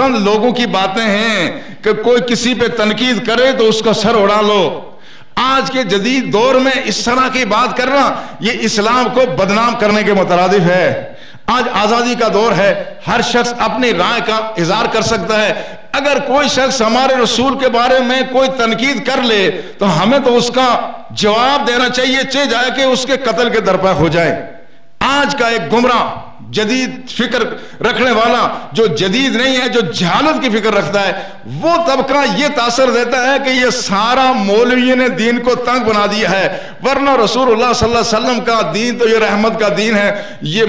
چند لوگوں کی باتیں ہیں کہ کوئی کسی پہ تنقید کرے تو اس کا سر اڑا لو. آج کے جدید دور میں اس طرح کی بات کرنا یہ اسلام کو بدنام کرنے کے مترادف ہے. آج آزادی کا دور ہے، ہر شخص اپنی رائے کا اظہار کر سکتا ہے. اگر کوئی شخص ہمارے رسول کے بارے میں کوئی تنقید کر لے تو ہمیں تو اس کا جواب دینا چاہیے، چاہے جائے کہ اس کے قتل کے درپے ہو جائے. آج کا ایک گمراہ جدید فکر رکھنے والا جو جدید نہیں ہے، جو جہالت کی فکر رکھتا ہے، وہ طبقہ یہ تاثر دیتا ہے کہ یہ سارا مولوی نے دین کو تنگ بنا دیا ہے، ورنہ رسول اللہ صلی اللہ علیہ وسلم کا دین تو یہ رحمت کا دین ہے، یہ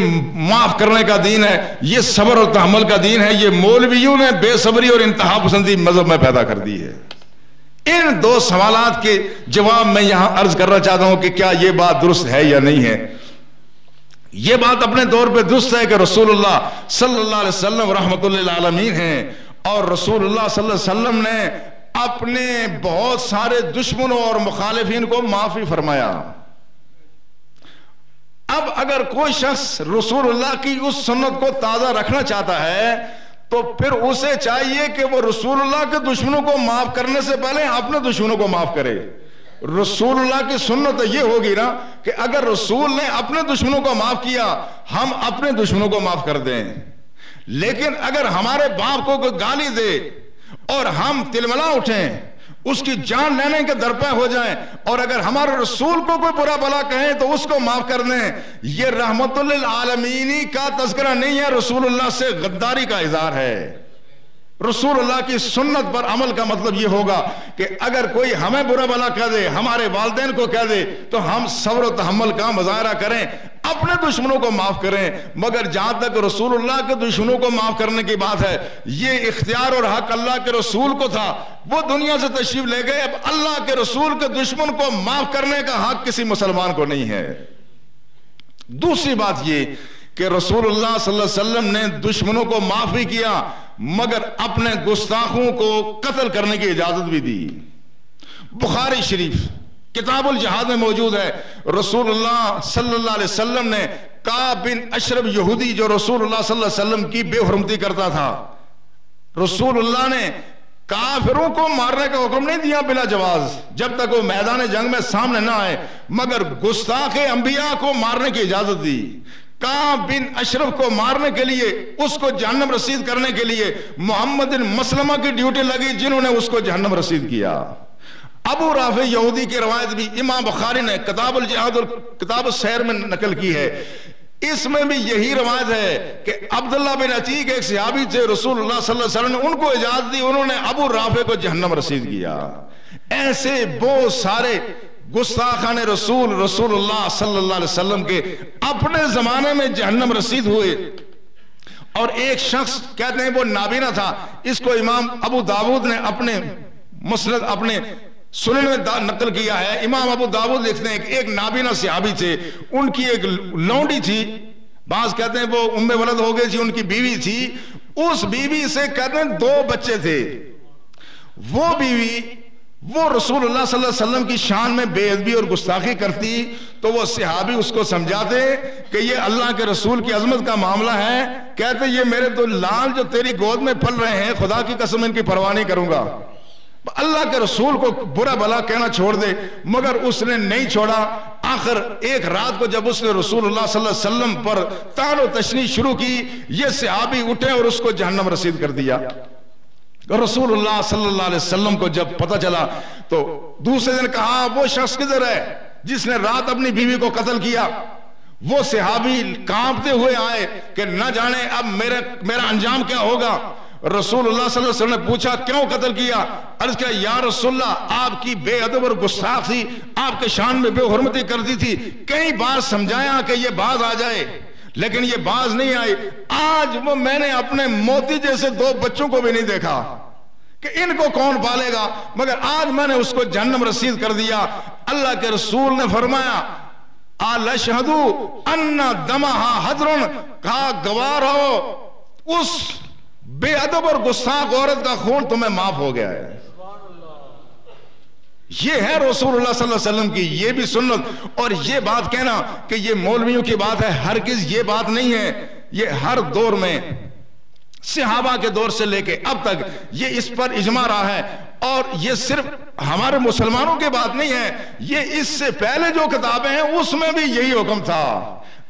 معاف کرنے کا دین ہے، یہ صبر اور تحمل کا دین ہے. یہ مولویوں نے بے صبری اور انتہا پسندی مذہب میں پیدا کر دی ہے. ان دو سوالات کے جواب میں یہاں عرض کرنا چاہتا ہوں کہ کیا یہ بات درست ہے یا نہیں ہے. یہ بات اپنے دور پہ درست ہے کہ رسول اللہ صلی اللہ علیہ وسلم رحمت للعالمین ہیں، اور رسول اللہ صلی اللہ علیہ وسلم نے اپنے بہت سارے دشمنوں اور مخالفین کو معافی فرمایا. اب اگر کوئی شخص رسول اللہ کی اس سنت کو تازہ رکھنا چاہتا ہے تو پھر اسے چاہیے کہ وہ رسول اللہ کے دشمنوں کو معاف کرنے سے پہلے اپنے دشمنوں کو معاف کرے. رسول اللہ کی سنت یہ ہوگی نا کہ اگر رسول نے اپنے دشمنوں کو معاف کیا، ہم اپنے دشمنوں کو معاف کر دیں. لیکن اگر ہمارے باپ کو کوئی گالی دے اور ہم تلملا اٹھیں، اس کی جان لینے کے درپے ہو جائیں، اور اگر ہمارے رسول کو کوئی برا بلا کہیں تو اس کو معاف کر دیں، یہ رحمت للعالمین کا تذکرہ نہیں ہے، رسول اللہ سے غداری کا اظہار ہے. رسول اللہ کی سنت پر عمل کا مطلب یہ ہوگا کہ اگر کوئی ہمیں برا بلا کہہ دے، ہمارے والدین کو کہہ دے، تو ہم صبر و تحمل کا مظاہرہ کریں، اپنے دشمنوں کو معاف کریں. مگر جہاں تک رسول اللہ کے دشمنوں کو معاف کرنے کی بات ہے، یہ اختیار اور حق اللہ کے رسول کو تھا، وہ دنیا سے تشریف لے گئے. اب اللہ کے رسول کے دشمن کو معاف کرنے کا حق کسی مسلمان کو نہیں ہے. دوسری بات یہ کہ رسول اللہ صلی اللہ علیہ وسلم نے دشمنوں کو معاف بھی کیا، مگر اپنے گستاخوں کو قتل کرنے کی اجازت بھی دی. بخاری شریف کتاب الجہاد میں موجود ہے، رسول اللہ صلی اللہ علیہ وسلم نے کعب بن اشرف یہودی جو رسول اللہ صلی اللہ علیہ وسلم کی بے حرمتی کرتا تھا، رسول اللہ نے کافروں کو مارنے کا حکم نہیں دیا بلا جواز جب تک وہ میدان جنگ میں سامنے نہ آئے، مگر گستاخ انبیاء کو مارنے کی اجازت دی. کعب بن اشرف کو مارنے کے لیے، اس کو جہنم رسید کرنے کے لیے محمد بن مسلمہ کی ڈیوٹی لگی، جنہوں نے اس کو جہنم رسید کیا. ابو رافع یہودی کی روایت بھی امام بخاری نے کتاب الجہاد اور کتاب السیر میں نقل کی ہے. اس میں بھی یہی روایت ہے کہ عبداللہ بن عتیق ایک صحابی تھے، رسول اللہ صلی اللہ علیہ وسلم نے ان کو اجازت دی، انہوں نے ابو رافع کو جہنم رسید کیا. ایسے بہت سارے گستاخان رسول اللہ صلی اللہ علیہ وسلم کے اپنے زمانے میں جہنم رسید ہوئے. اور ایک شخص کہتے ہیں وہ نابینا تھا، اس کو امام ابو داود نے اپنے مسند اپنے سنن میں نقل کیا ہے. امام ابو داود لکھتے ہیں کہ ایک نابینا صحابی تھے، ان کی ایک لونڈی تھی، بعض کہتے ہیں وہ ام ولد ہو گئی تھی، ان کی بیوی تھی، اس بیوی سے کہتے ہیں 2 بچے تھے. وہ بیوی وہ رسول اللہ صلی اللہ علیہ وسلم کی شان میں بے ادبی اور گستاخی کرتی تو وہ صحابی اس کو سمجھاتے کہ یہ اللہ کے رسول کی عظمت کا معاملہ ہے. کہتے یہ میرے تو لال جو تیری گود میں پل رہے ہیں، خدا کی قسم ان کی پرواہ نہیں کروں گا. اللہ کے رسول کو برا بلا کہنا چھوڑ دے، مگر اس نے نہیں چھوڑا. آخر ایک رات کو جب اس نے رسول اللہ صلی اللہ علیہ وسلم پر طعن و تشنیع شروع کی، یہ صحابی اٹھے اور اس کو جہنم رسید کر دیا. رسول اللہ صلی اللہ علیہ وسلم کو جب پتہ چلا تو دوسرے دن کہا وہ شخص کدھر ہے جس نے رات اپنی بیوی کو قتل کیا. وہ صحابی کانپتے ہوئے آئے کہ نہ جانے اب میرا انجام کیا ہوگا. رسول اللہ صلی اللہ علیہ وسلم نے پوچھا کیوں قتل کیا؟ عرض کیا یا رسول اللہ آپ کی بے ادب اور گستاخ تھی، آپ کے شان میں بے حرمتی کرتی تھی، کئی بار سمجھایا کہ یہ باز آ جائے لیکن یہ باز نہیں آئی. آج وہ میں نے اپنے موتی جیسے 2 بچوں کو بھی نہیں دیکھا کہ ان کو کون پالے گا، مگر آج میں نے اس کو جہنم رسید کر دیا. اللہ کے رسول نے فرمایا الاشہدو ان دمہا حدر، کہا گواہ رہو اس بے ادب اور گستاخ عورت کا خون تمہیں معاف ہو گیا ہے. یہ ہے رسول اللہ صلی اللہ علیہ وسلم کی یہ بھی سنت. اور یہ بات کہنا کہ یہ مولویوں کی بات ہے، ہرگز یہ بات نہیں ہے. یہ ہر دور میں صحابہ کے دور سے لے کے اب تک یہ اس پر اجماع رہا ہے. اور یہ صرف ہمارے مسلمانوں کی بات نہیں ہے، یہ اس سے پہلے جو کتابیں ہیں اس میں بھی یہی حکم تھا.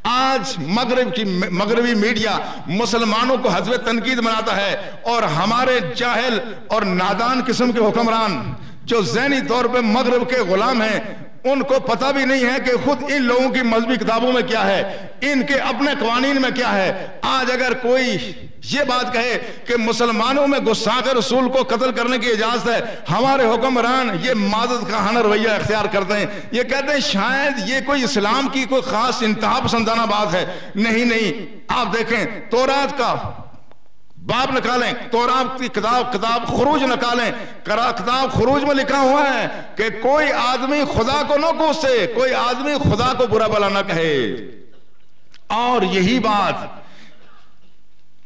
آج مغربی میڈیا مسلمانوں کو حزب تنقید بناتا ہے، اور ہمارے جاہل اور نادان قسم کے حکمران جو ذہنی طور پہ مغرب کے غلام ہیں، ان کو پتہ بھی نہیں ہے کہ خود ان لوگوں کی مذہبی کتابوں میں کیا ہے، ان کے اپنے قوانین میں کیا ہے. آج اگر کوئی یہ بات کہے کہ مسلمانوں میں گستاخ رسول کو قتل کرنے کی اجازت ہے، ہمارے حکمران یہ معذرت خواہانہ رویہ اختیار کرتے ہیں. یہ کہتے ہیں شاید یہ کوئی اسلام کی کوئی خاص انتہا پسندانہ بات ہے. نہیں، آپ دیکھیں تورات کا باب نکالیں، تورات کی کتاب خروج نکالیں، کتاب خروج میں لکھا ہوا ہے کہ کوئی آدمی خدا کو نہ کوسے، کوئی آدمی خدا کو برا بھلا نہ کہے. اور یہی بات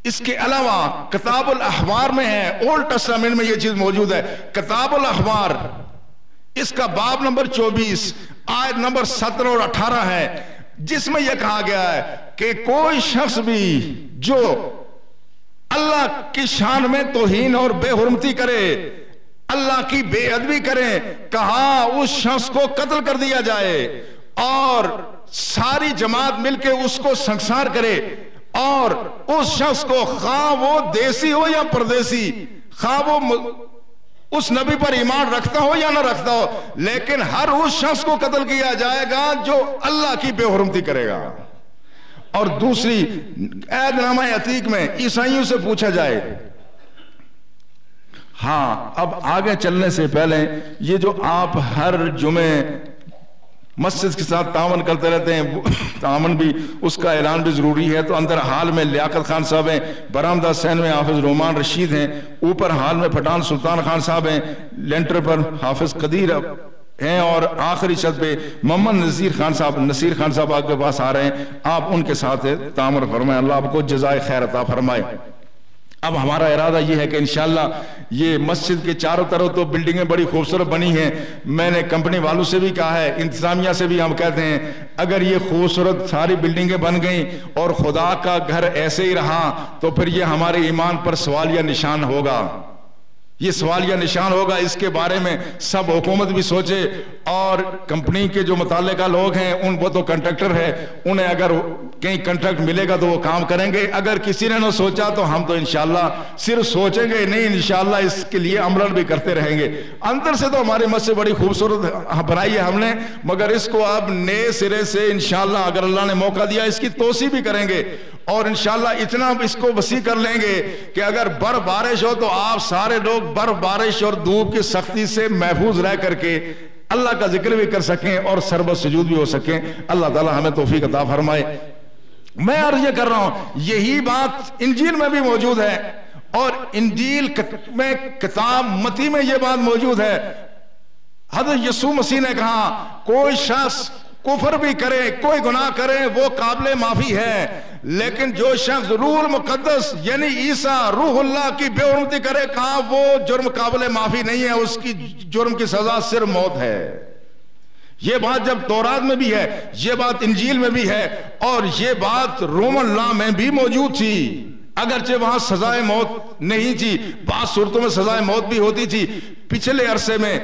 اس کے علاوہ کتاب الاحبار میں ہے، اولڈ ٹیسٹامنٹ میں یہ چیز موجود ہے. کتاب الاحبار اس کا باب نمبر 24 آیت نمبر 17 اور 18 ہے، جس میں یہ کہا گیا ہے کہ کوئی شخص بھی جو اللہ کی شان میں توہین اور بے حرمتی کرے، اللہ کی بے ادبی کرے، کہا اس شخص کو قتل کر دیا جائے، اور ساری جماعت مل کے اس کو سنسار کرے. اور اس شخص کو خواہ وہ دیسی ہو یا پردیسی، خواہ وہ اس نبی پر ایمان رکھتا ہو یا نہ رکھتا ہو، لیکن ہر اس شخص کو قتل کیا جائے گا جو اللہ کی بے حرمتی کرے گا. اور دوسری عہد نامہ عتیق میں عیسائیوں سے پوچھا جائے. ہاں، اب آگے چلنے سے پہلے یہ جو آپ ہر جمعے مسجد کے ساتھ تعاون کرتے رہتے ہیں، تعاون بھی اس کا اعلان بھی ضروری ہے. تو اندر حال میں لیاقت خان صاحب ہیں، برآمدہ سین میں حافظ رومان رشید ہیں، اوپر حال میں پٹھان سلطان خان صاحب ہیں، لینٹر پر حافظ قدیر ہیں، اور آخری چھت پہ محمد نصیر خان صاحب آپ کے پاس آ رہے ہیں. آپ ان کے ساتھ تعامل فرمائیں، اللہ آپ کو جزائے خیر عطا فرمائے. اب ہمارا ارادہ یہ ہے کہ انشاءاللہ یہ مسجد کے چاروں طرف تو بلڈنگیں بڑی خوبصورت بنی ہیں. میں نے کمپنی والوں سے بھی کہا ہے، انتظامیہ سے بھی ہم کہتے ہیں، اگر یہ خوبصورت ساری بلڈنگیں بن گئیں اور خدا کا گھر ایسے ہی رہا تو پھر یہ ہمارے ایمان پر سوالیہ نشان ہوگا. یہ سوالیہ نشان ہوگا. اس کے بارے میں سب حکومت بھی سوچے، اور کمپنی کے جو متعلقہ لوگ ہیں ان وہ تو کنٹریکٹر ہے، انہیں اگر کہیں کنٹریکٹ ملے گا تو وہ کام کریں گے. اگر کسی نے نہ سوچا تو ہم تو انشاءاللہ صرف سوچیں گے نہیں، انشاءاللہ اس کے لیے عمل بھی کرتے رہیں گے. اندر سے تو ہماری مسجد بڑی خوبصورت بنائی ہے ہم نے، مگر اس کو اب نئے سرے سے انشاءاللہ اگر اللہ نے موقع دیا اس کی توسیع بھی کریں گے، اور انشاءاللہ اتنا اس کو وسیع کر لیں گے کہ اگر برف بارش ہو تو آپ سارے لوگ برف بارش اور دھوپ کی سختی سے محفوظ رہ کر کے اللہ کا ذکر بھی کر سکیں اور سربت سجود بھی ہو سکیں. اللہ تعالی ہمیں توفیق عطا فرمائے. میں عرض یہ کر رہا ہوں، یہی بات انجیل میں بھی موجود ہے، اور انجیل میں کتاب متی میں یہ بات موجود ہے. حضرت یسوع مسیح نے کہا کوئی شخص کفر بھی کرے، کوئی گناہ کرے، وہ قابل معافی ہے، لیکن جو شخص روح المقدس یعنی عیسیٰ روح اللہ کی بے حرمتی کرے، کہا وہ جرم قابل معافی نہیں ہے، اس کی جرم کی سزا صرف موت ہے. یہ بات جب تورات میں بھی ہے، یہ بات انجیل میں بھی ہے، اور یہ بات رومن لا میں بھی موجود تھی. اگرچہ وہاں سزائے موت نہیں تھی، بعض صورتوں میں سزائے موت بھی ہوتی تھی. پچھلے عرصے میں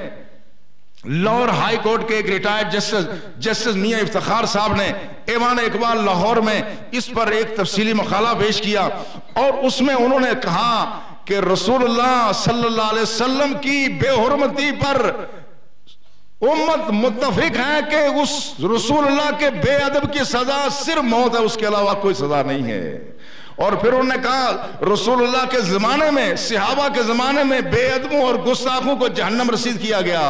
لاہور ہائی کورٹ کے ایک ریٹائرڈ جسٹس میاں افتخار صاحب نے ایوان اقبال لاہور میں اس پر ایک تفصیلی مقالہ پیش کیا، اور اس میں انہوں نے کہا کہ رسول اللہ صلی اللہ علیہ وسلم کی بے حرمتی پر امت متفق ہے کہ اس رسول اللہ کے بے ادب کی سزا صرف موت ہے، اس کے علاوہ کوئی سزا نہیں ہے. اور پھر انہوں نے کہا رسول اللہ کے زمانے میں، صحابہ کے زمانے میں بے ادبوں اور گستاخوں کو جہنم رسید کیا گیا،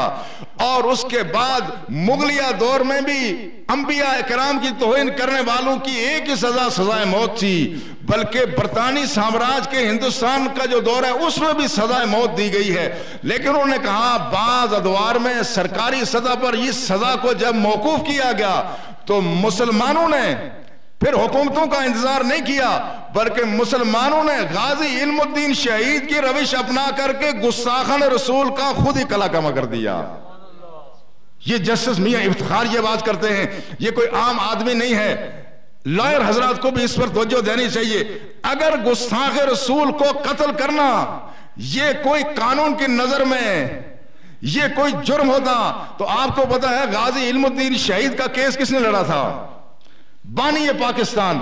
اور اس کے بعد مغلیہ دور میں بھی انبیاء کرام کی توہین کرنے والوں کی ایک ہی سزا سزائے موت تھی. بلکہ برطانوی سامراج کے ہندوستان کا جو دور ہے اس میں بھی سزائے موت دی گئی ہے. لیکن انہوں نے کہا بعض ادوار میں سرکاری سطح پر اس سزا کو جب موقوف کیا گیا تو مسلمانوں نے پھر حکومتوں کا انتظار نہیں کیا، بلکہ مسلمانوں نے غازی علم الدین شہید کی روش اپنا کر کے گستاخان رسول کا خود ہی کلا کما کر دیا. یہ جسٹس میاں افتخار یہ بات کرتے ہیں، یہ کوئی عام آدمی نہیں ہے. لائر حضرات کو بھی اس پر توجہ دینی چاہیے. اگر گستاخ رسول کو قتل کرنا یہ کوئی قانون کی نظر میں یہ کوئی جرم ہوتا تو آپ کو پتا ہے غازی علم الدین شہید کا کیس کس نے لڑا تھا؟ بانی پاکستان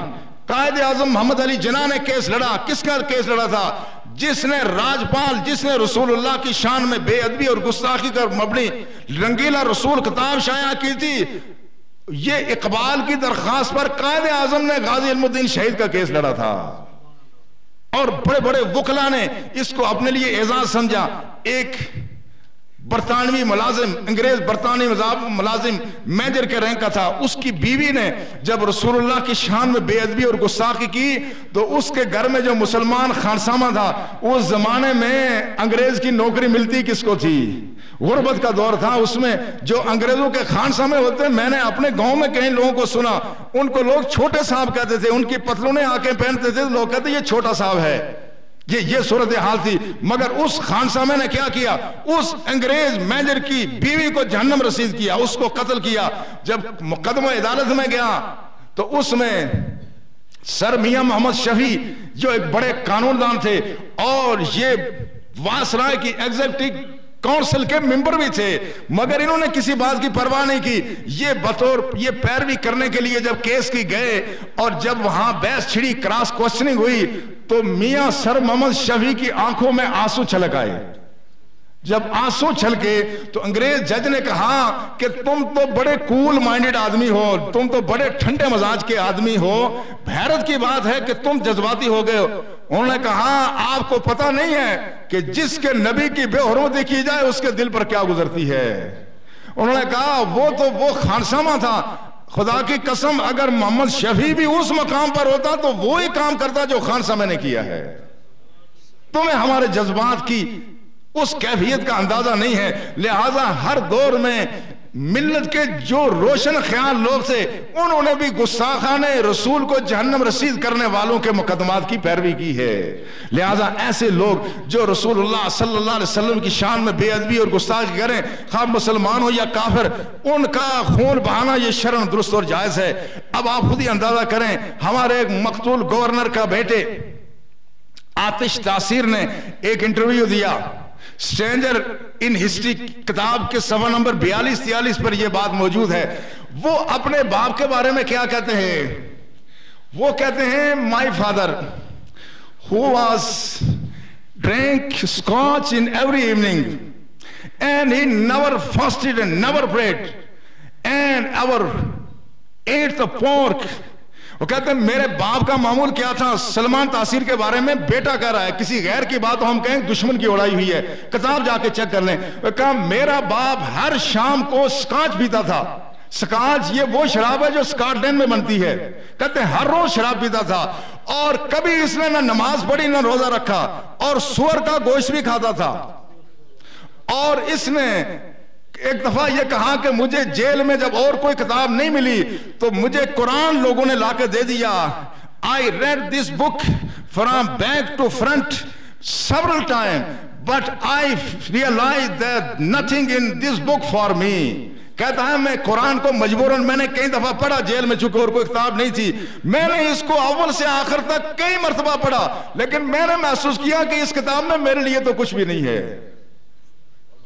قائد اعظم محمد علی جناح نے کیس لڑا. کس کا کیس لڑا تھا؟ جس نے راجپال جس نے رسول اللہ کی شان میں بے ادبی اور گستاخی کر مبنی رنگیلا رسول کتاب شائع کی تھی. یہ اقبال کی درخواست پر قائد اعظم نے غازی علم الدین شہید کا کیس لڑا تھا اور بڑے بڑے وکلا نے اس کو اپنے لیے اعزاز سمجھا. ایک برطانوی ملازم انگریز برطانوی ملازم میجر کے رینک کا تھا. اس کی بیوی نے جب رسول اللہ کی شان میں بے ادبی اور گستاخی کی تو اس کے گھر میں جو مسلمان خانسامہ تھا اس زمانے میں انگریز کی نوکری ملتی کس کو تھی؟ غربت کا دور تھا. اس میں جو انگریزوں کے خانسامے ہوتے ہیں میں نے اپنے گاؤں میں کئی لوگوں کو سنا ان کو لوگ چھوٹے صاحب کہتے تھے. ان کی پتلونیں آنکھیں پہنتے تھے لوگ کہتے یہ چھوٹا صاحب ہے. یہ صورتحال تھی. مگر اس خانسامے نے کیا کیا؟ اس انگریز میجر کی بیوی کو جہنم رسید کیا, اس کو قتل کیا. جب مقدمہ عدالت میں گیا تو اس میں سر میاں محمد شفیع جو ایک بڑے قانون دان تھے اور یہ وائسرائے کی ایگزیکٹو کونسل کے ممبر بھی تھے مگر انہوں نے کسی بات کی پرواہ نہیں کی. یہ پیروی کرنے کے لیے جب کیس کی گئے اور جب وہاں بحث چھڑی کراس کوسچننگ ہوئی تو میاں سر محمد شفیع کی آنکھوں میں آنسو چھلک آئے. جب آنسو چھلکے تو انگریز جج نے کہا کہ تم تو بڑے کول مائنڈڈ آدمی ہو, تم تو بڑے ٹھنڈے مزاج کے آدمی ہو, حیرت کی بات ہے کہ تم جذباتی ہو گئے ہو. انہوں نے کہا آپ کو پتہ نہیں ہے کہ جس کے نبی کی بے حرمتی کی جائے اس کے دل پر کیا گزرتی ہے. انہوں نے کہا وہ خانسامہ تھا. خدا کی قسم اگر محمد شفیع بھی اس مقام پر ہوتا تو وہی کام کرتا جو خانسامہ نے کیا ہے. تمہیں ہمارے جذبات کی اس کیفیت کا اندازہ نہیں ہے. لہذا ہر دور میں ملت کے جو روشن خیال لوگ تھے انہوں نے بھی گستاخانہ رسول کو جہنم رسید کرنے والوں کے مقدمات کی پیروی کی ہے. لہذا ایسے لوگ جو رسول اللہ صلی اللہ علیہ وسلم کی شان میں بے ادبی اور گستاخی کریں خواہ مسلمان ہو یا کافر ان کا خون بہانا یہ شرعاً درست اور جائز ہے. اب آپ خود ہی اندازہ کریں ہمارے ایک مقتول گورنر کا بیٹے آتش تاثیر نے ایک انٹرویو دیا. اسٹرینجر ان ہسٹری کتاب کے صفحہ نمبر 42-43 پر یہ بات موجود ہے. وہ اپنے باپ کے بارے میں کیا کہتے ہیں؟ وہ کہتے ہیں my father who was drank scotch in every evening and he never fasted and never prayed and ever ate the pork. وہ کہتے ہیں میرے باپ کا معمول کیا تھا؟ سلمان تاثیر کے بارے میں بیٹا کہہ رہا ہے, کسی غیر کی بات ہم کہیں دشمن کی اڑائی ہوئی ہے, کتاب جا کے چیک کر لیں. وہ کہا میرا باپ ہر شام کو سکاچ پیتا تھا. سکاچ یہ وہ شراب ہے جو سکاٹ لینڈ میں بنتی ہے. کہتے ہیں ہر روز شراب پیتا تھا اور کبھی اس نے نہ نماز پڑھی نہ روزہ رکھا اور سور کا گوشت بھی کھاتا تھا. اور اس نے ایک دفعہ یہ کہا کہ مجھے جیل میں جب اور کوئی کتاب نہیں ملی تو مجھے قرآن لوگوں نے لا کے دے دیا. I read this book from back to front several times but I realized that nothing in this book for me. کہتا ہے میں قرآن کو مجبوراً میں نے کئی دفعہ پڑھا جیل میں چونکہ اور کوئی کتاب نہیں تھی. میں نے اس کو اول سے آخر تک کئی مرتبہ پڑھا لیکن میں نے محسوس کیا کہ اس کتاب میں میرے لیے تو کچھ بھی نہیں ہے.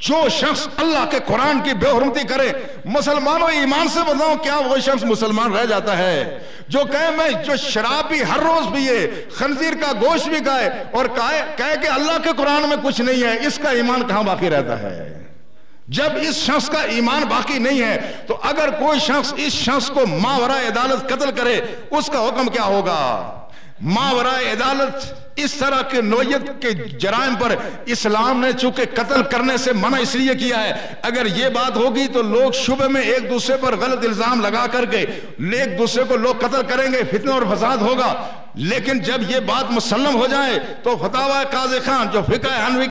جو شخص اللہ کے قرآن کی بے حرمتی کرے مسلمانوں ایمان سے بتاؤ کیا وہ شخص مسلمان رہ جاتا ہے؟ جو کہے میں جو شراب بھی ہر روز پیے خنزیر کا گوشت بھی کھائے اور کہے کہ اللہ کے قرآن میں کچھ نہیں ہے, اس کا ایمان کہاں باقی رہتا ہے؟ جب اس شخص کا ایمان باقی نہیں ہے تو اگر کوئی شخص اس شخص کو ماورائے عدالت قتل کرے اس کا حکم کیا ہوگا؟ ماورائے عدالت اس طرح کے نوعیت کے جرائم پر اسلام نے چونکہ قتل کرنے سے منع اس لیے کیا ہے. اگر یہ بات ہوگی تو لوگ شبہ میں ایک دوسرے پر غلط الزام لگا کر کے ایک دوسرے کو لوگ قتل کریں گے, فتنہ اور فساد ہوگا. لیکن جب یہ بات مسلم ہو جائے تو فتاوی قاضی خان جو فقہ حنفی